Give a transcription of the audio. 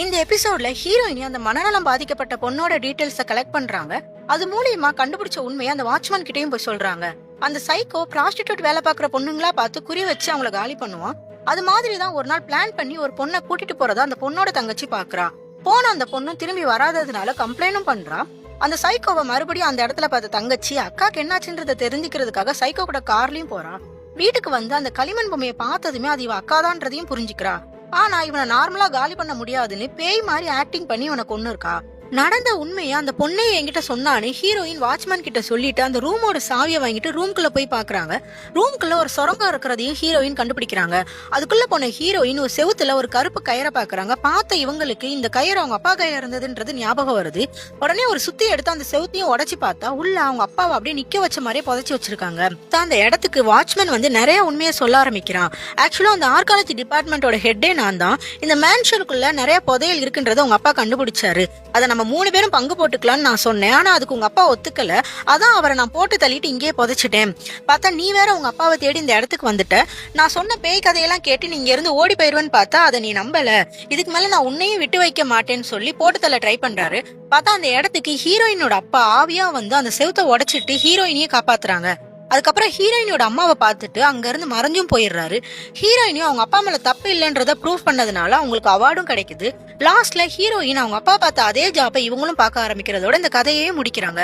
இந்த எபிசோட்ல ஹீரோயினி அந்த மனநலம் பாதிக்கப்பட்ட பொண்ணோட டீடைல்ஸ கலெக்ட் பண்றாங்க. அது மூலியமா கண்டுபிடிச்ச உண்மையை அந்த வாட்ச்மேன் கிட்டயும் போய் சொல்றாங்க. அந்த சைக்கோ பிராஸ்டிடியூட் வேலை பாக்குற பொண்ணுங்களா பார்த்து குறி வச்சு அவங்கள காலி பண்ணுவான். அது மாதிரிதான் ஒரு நாள் பிளான் பண்ணி ஒரு பொண்ணை கூட்டிட்டு போறதா அந்த பொண்ணோட தங்கச்சி பாக்குறா. போன அந்த பொண்ணும் திரும்பி வராததுனால கம்ப்ளைண்டும் பண்றா. அந்த சைக்கோவை மறுபடியும் அந்த இடத்துல பார்த்த தங்கச்சி அக்காக்கு என்னாச்சுன்றத தெரிஞ்சுக்கிறதுக்காக சைக்கோ கூட கார்லயும் போறா. வீட்டுக்கு வந்து அந்த களிமண் பொம்மையை பார்த்ததுமே அது இவ அக்காதான்றதையும் புரிஞ்சுக்கிறா. ஆனா இவனை நார்மலா காலி பண்ண முடியாதுன்னு பேய் மாதிரி ஆக்டிங் பண்ணி இவனை கொன்னு இருக்கா. நடந்த உண்மையை அந்த பொண்ணையை என்கிட்ட சொன்னான்னு ஹீரோயின் வாட்ச்மேன் கிட்ட சொல்லிட்டு அந்த ரூமோட சாவியை வாங்கிட்டு ரூம்குள்ள போய் பாக்குறாங்க. ரூம்குள்ள ஒரு சுரங்கம் இருக்கிறதையும் ஹீரோயின் கண்டுபிடிக்கிறாங்க. அதுக்குள்ள போன ஹீரோயின் ஒரு செவுத்துல ஒரு கருப்பு கயிறை பாக்குறாங்க. பார்த்த இவங்களுக்கு இந்த கயிறு அவங்க அப்பா கையா இருந்ததுன்றது ஞாபகம் வருது. உடனே ஒரு சுத்தி எடுத்து அந்த செவுத்தையும் உடைச்சு பார்த்தா உள்ள அவங்க அப்பாவை அப்படியே நிக்க வச்ச மாதிரியே புதைச்சி வச்சிருக்காங்க. அந்த இடத்துக்கு வாட்ச்மேன் வந்து நிறைய உண்மையை சொல்ல ஆரம்பிக்கிறான். ஆக்சுவலா அந்த ஆர்காலஜி டிபார்ட்மெண்டோட ஹெட்டே நான் தான். இந்த மேன்ஷனுக்குள்ள நிறைய புதையல் இருக்குன்றத உங்க அப்பா கண்டுபிடிச்சாரு. அதை நம்ம 3 பேரும் பங்கு போட்டுக்கலாம்னு நான் சொன்னேன். ஆனா அதுக்கு உங்க அப்பா ஒத்துக்கல. அதான் அவரை நான் போட்டு தள்ளிட்டு இங்கே புதைச்சிட்டேன். பார்த்தா நீ வேற உங்க அப்பாவை தேடி இந்த இடத்துக்கு வந்துட்ட. நான் சொன்ன பேய் கதையெல்லாம் கேட்டு நீங்க இருந்து ஓடி போயிருவேன்னு பார்த்தா அதை நீ நம்பல. இதுக்கு மேல நான் உன்னையும் விட்டு வைக்க மாட்டேன்னு சொல்லி போட்டு தள்ள ட்ரை பண்றாரு. பார்த்தா அந்த இடத்துக்கு ஹீரோயினோட அப்பா ஆவியா வந்து அந்த செவுத்தை உடைச்சிட்டு ஹீரோயினியை காப்பாத்துறாங்க. அதுக்கப்புறம் ஹீரோயினோட அம்மாவை பார்த்துட்டு அங்க இருந்து மறைஞ்சும் போயிடுறாரு. ஹீரோயினியும் அவங்க அப்பா மேல தப்பு இல்லைன்றத ப்ரூவ் பண்ணதுனால அவங்களுக்கு அவார்டும் கிடைக்குது. லாஸ்ட்ல ஹீரோயின் அவங்க அப்பா பார்த்த அதே ஜாப்பை இவங்களும் பார்க்க ஆரம்பிக்கிறதோட இந்த கதையே முடிக்கிறாங்க.